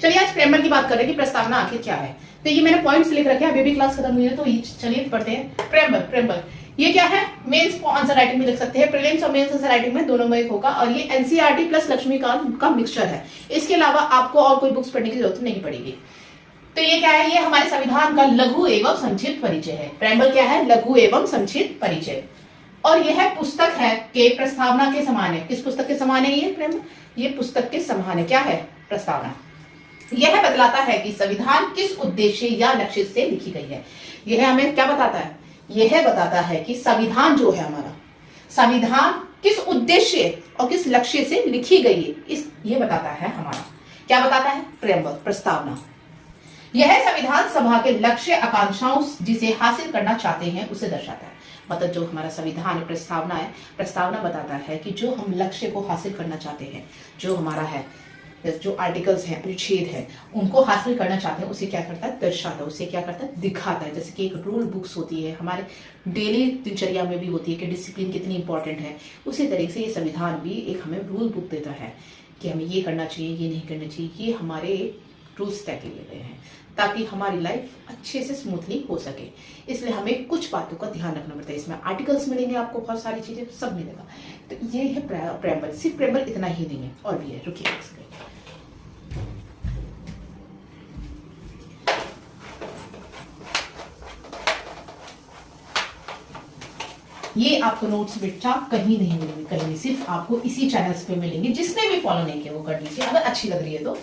चलिए आज प्रेम्बल की बात कर रहे हैं कि प्रस्तावना आखिर क्या है। तो ये मैंने पॉइंट्स लिख रखे हैं, अभी भी क्लास खत्म हुई है, तो चलिए पढ़ते हैं। प्रेम्बल, प्रेम्बल ये क्या है? मेंस को आंसर राइटिंग में लिख सकते हैं, प्रीलिम्स और मेंस आंसर राइटिंग में दोनों में एक होगा, और ये एनसीईआरटी प्लस लक्ष्मीकांत का मिक्सचर है। इसके अलावा आपको और कोई बुक्स पढ़ने की जरूरत नहीं पड़ेगी। तो ये क्या है? ये हमारे संविधान का लघु एवं संक्षिप्त परिचय है। प्रेम्बल क्या है? लघु एवं संक्षिप्त परिचय। और यह पुस्तक है के प्रस्तावना के समान है। किस पुस्तक के समान है ये प्रेम्बल? ये पुस्तक के समान है। क्या है? प्रस्तावना। यह बतलाता है कि संविधान किस उद्देश्य या लक्ष्य से लिखी गई है। यह हमें क्या बताता है? यह बताता है कि संविधान जो है हमारा, संविधान किस उद्देश्य और किस लक्ष्य से लिखी गई है, इस ये बताता है हमारा। क्या बताता है? प्रेम्बल, प्रस्तावना। यह संविधान सभा के लक्ष्य आकांक्षाओं जिसे हासिल करना चाहते हैं उसे दर्शाता है। मतलब जो हमारा संविधान है, प्रस्तावना है, प्रस्तावना बताता है कि जो हम लक्ष्य को हासिल करना चाहते हैं, जो हमारा है, जो आर्टिकल्स हैं, अनुच्छेद है, उनको हासिल करना चाहते हैं, उसे क्या करता है? दर्शाता है। उसे क्या करता है? दिखाता है। जैसे कि एक रूल बुक्स होती है, हमारे डेली दिनचर्या में भी होती है कि डिसिप्लिन कितनी इंपॉर्टेंट है, उसी तरीके से ये संविधान भी एक हमें रूल बुक देता है कि हमें ये करना चाहिए, ये नहीं करना चाहिए। ये हमारे रूल्स तय किए गए हैं ताकि हमारी लाइफ अच्छे से स्मूथली हो सके। इसलिए हमें कुछ बातों का ध्यान रखना पड़ता है। इसमें आर्टिकल्स मिलेंगे, आपको बहुत सारी चीजें सब मिलेगा। तो ये है प्रेम्बल। सिर्फ प्रेम्बल इतना ही नहीं है, और भी है। रुकिए ये आपको नोट्स बेटा कहीं नहीं मिलेंगे, कहीं नहीं, सिर्फ आपको इसी चैनल्स पे मिलेंगे। जिसने भी फॉलो नहीं किया वो कर लीजिए अगर अच्छी लग रही है तो।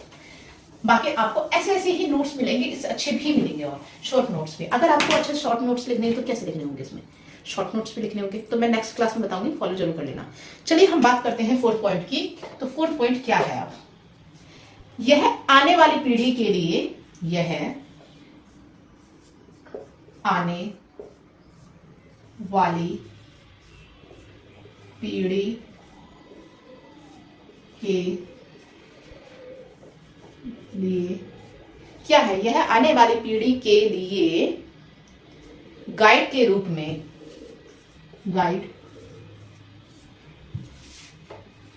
बाकी आपको ऐसे ऐसे ही नोट्स मिलेंगे, इससे अच्छे भी मिलेंगे, और शॉर्ट नोट्स भी। अगर आपको अच्छे शॉर्ट नोट्स लिखने हैं तो कैसे लिखने होंगे? इसमें शॉर्ट नोट्स भी लिखने होंगे, तो मैं नेक्स्ट क्लास में बताऊंगी, फॉलो जरूर कर लेना। चलिए हम बात करते हैं फोर्थ पॉइंट की। तो फोर्थ पॉइंट क्या है? अब यह आने वाली पीढ़ी के लिए, यह आने वाली पीढ़ी के लिए क्या है? यह आने वाली पीढ़ी के लिए गाइड के रूप में, गाइड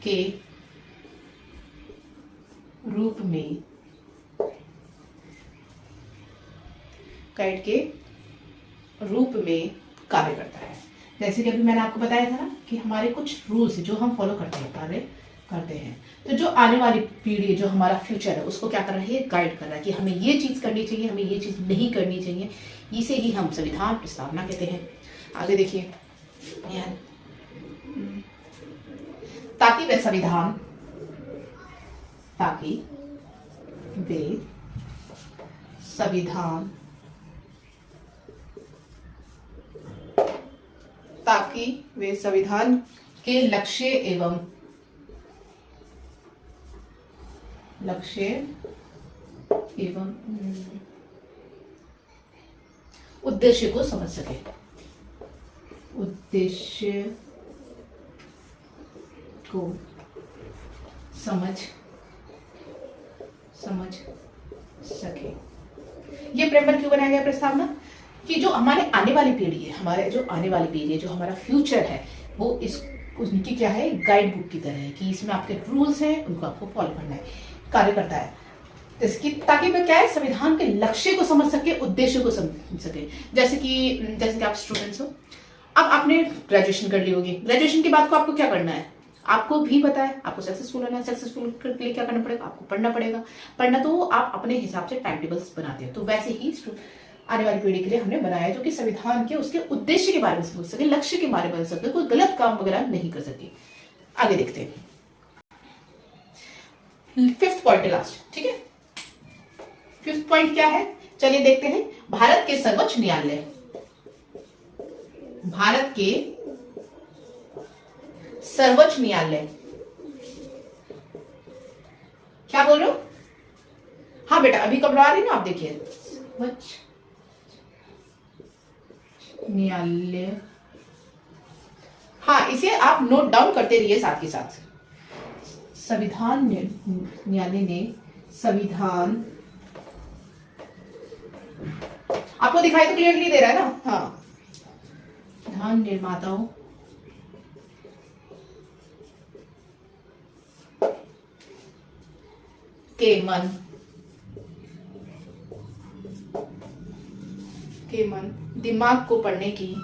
के रूप में, गाइड के रूप में कार्य करता है। जैसे कि अभी मैंने आपको बताया था ना कि हमारे कुछ रूल्स जो हम फॉलो करते हैं, कार्य करते हैं, तो जो आने वाली पीढ़ी, जो हमारा फ्यूचर है, उसको क्या कर रहा है? गाइड कर रहा है कि हमें ये चीज करनी चाहिए, हमें ये चीज नहीं करनी चाहिए। इसे ही हम संविधान प्रस्तावना कहते हैं। आगे देखिए, ताकि वे संविधान, ताकि वे संविधान, ताकि वे संविधान के लक्ष्य एवं उद्देश्य को समझ सके, उद्देश्य को समझ सके। ये प्रेम्बल क्यों बनाया गया? प्रस्तावना कि जो हमारे आने वाली पीढ़ी है, हमारे जो आने वाली पीढ़ी है, जो हमारा फ्यूचर है, वो इस उनकी क्या है? गाइड बुक की तरह है कि इसमें आपके रूल्स हैं, उनको आपको फॉलो करना है, कार्य करता है। इसकी ताकि वह क्या है? संविधान के लक्ष्य को समझ सके, उद्देश्य को समझ सके। जैसे कि आप स्टूडेंट्स हो, अब आपने ग्रेजुएशन कर ली होगी। ग्रेजुएशन के बाद को आपको क्या करना है? आपको भी पता है, आपको सक्सेसफुल होना है। सक्सेसफुल के लिए क्या करना पड़ेगा? आपको पढ़ना पड़ेगा। पढ़ना तो आप अपने हिसाब से टाइम टेबल्स बनाते हैं, तो वैसे ही आने वाली पीढ़ी के लिए हमने बनाया जो कि संविधान के उसके उद्देश्य के बारे में समझ सके, लक्ष्य के बारे में समझ सके, कोई गलत काम वगैरह नहीं कर सके। आगे देखते हैं, फिफ्थ पॉइंट लास्ट। ठीक है, फिफ्थ पॉइंट क्या है? चलिए देखते हैं। भारत के सर्वोच्च न्यायालय, भारत के सर्वोच्च न्यायालय, क्या बोल रहे हो? हाँ बेटा, अभी कब आ रही ना, आप देखिए, सर्वोच्च न्यायालय। हाँ, इसे आप नोट डाउन करते रहिए साथ के साथ। संविधान न्यायालय ने संविधान, आपको दिखाई तो क्लियरली दे रहा है ना? हाँ, संविधान निर्माताओं के मन के मन दिमाग को पढ़ने की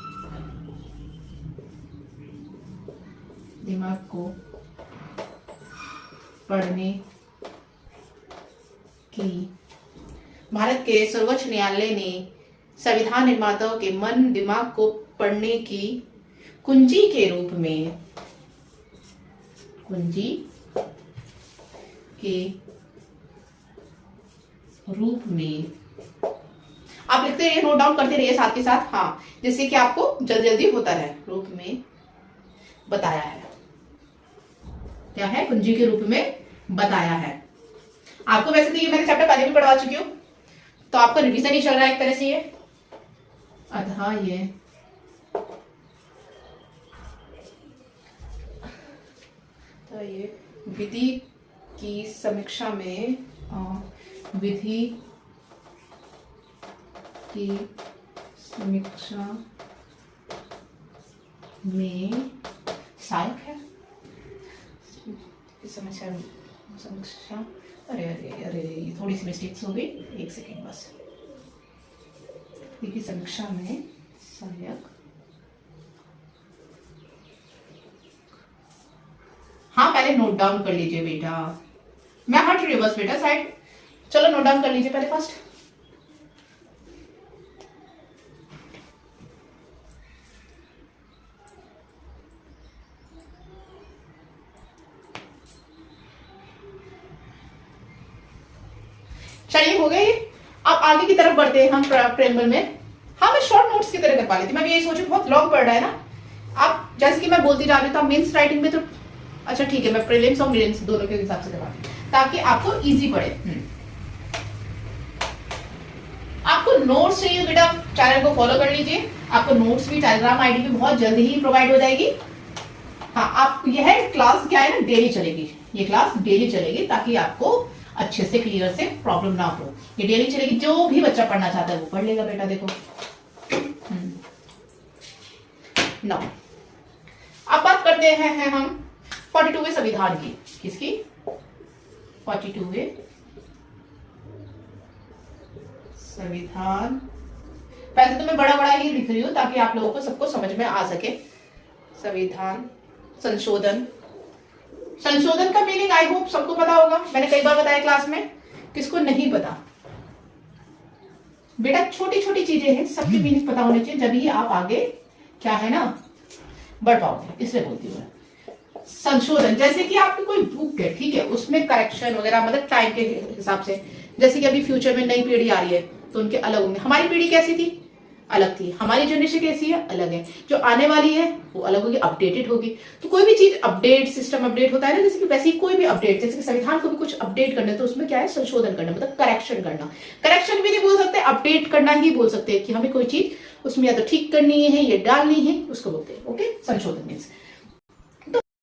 भारत के सर्वोच्च न्यायालय ने संविधान निर्माताओं के मन दिमाग को पढ़ने की कुंजी के रूप में आप लिखते रहिए, नोट डाउन करते रहिए साथ के साथ, हाँ, जिससे कि आपको जल्दी होता रहे। रूप में बताया है, क्या है? कुंजी के रूप में बताया है। आपको वैसे तो ये मैंने चैप्टर पहले भी पढ़वा चुकी हूँ, तो आपका रिवीजन ही चल रहा है एक तरह से। ये अध्याय तो ये विधि की समीक्षा में सहायक है। समीक्षा अरे थोड़ी सी मिस्टेक्स हो गई, एक सेकेंड बस। विधि की समीक्षा में सहायक, हाँ, पहले नोट डाउन कर लीजिए बेटा। मैं हट रही हूँ बस बेटा साइड। चलो नोट डाउन कर लीजिए पहले फर्स्ट। चलिए हो गई। अब आगे की तरफ बढ़ते हैं हम प्रेम्बल में। हाँ, मैं शॉर्ट नोट्स की तरह करवा लेती। मैं भी यही सोचू बहुत लॉन्ग पढ़ रहा है ना। आप जैसे कि मैं बोलती जा रही हूँ, तो मेंस राइटिंग में तो अच्छा ठीक है, मैं प्रीलिम्स और मेंस दोनों के हिसाब से करवाती हूँ ताकि आपको इजी पड़े। आपको नोट्स चाहिए बेटा, चैनल को फॉलो कर लीजिए। आपको नोट्स भी टेलीग्राम आईडी पे बहुत जल्दी ही प्रोवाइड हो जाएगी। हाँ, आप यह क्लास क्या है ना, डेली चलेगी। ये क्लास डेली चलेगी ताकि आपको अच्छे से क्लियर से प्रॉब्लम ना हो। ये डेली चलेगी, जो भी बच्चा पढ़ना चाहता है वो पढ़ लेगा बेटा। देखो नौ, अब बात करते हैं हम 42वें संविधान की। किसकी? 42वें संविधान। वैसे तो मैं बड़ा ही लिख रही हूं ताकि आप लोगों को सबको समझ में आ सके। संविधान संशोधन का मीनिंग आई होप सबको पता होगा। मैंने कई बार बताया क्लास में, किसको नहीं पता बेटा? छोटी छोटी चीजें हैं, सबके मीनिंग पता होने चाहिए, जब ही आप आगे क्या है ना बढ़ पाओगे। इसलिए बोलती हूँ संशोधन। जैसे कि आपकी कोई बुक है, ठीक है, उसमें करेक्शन वगैरह मतलब टाइम के हिसाब से, जैसे कि अभी फ्यूचर में नई पीढ़ी आ रही है तो उनके अलग होंगे। हमारी पीढ़ी कैसी थी? अलग थी। हमारी जनरेशन कैसी है? अलग है। जो आने वाली है वो अलग होगी, अपडेटेड होगी। तो कोई भी चीज अपडेट, सिस्टम अपडेट होता है ना, जैसे कि वैसे ही कोई भी अपडेट, जैसे कि संविधान को भी कुछ अपडेट करना है तो उसमें क्या है? संशोधन करना, मतलब करेक्शन करना। करेक्शन भी नहीं बोल सकते, अपडेट करना ही बोल सकते हैं कि हमें कोई चीज उसमें या तो ठीक करनी है या डालनी है, उसको बोलते हैं। ओके, संशोधन मीन्स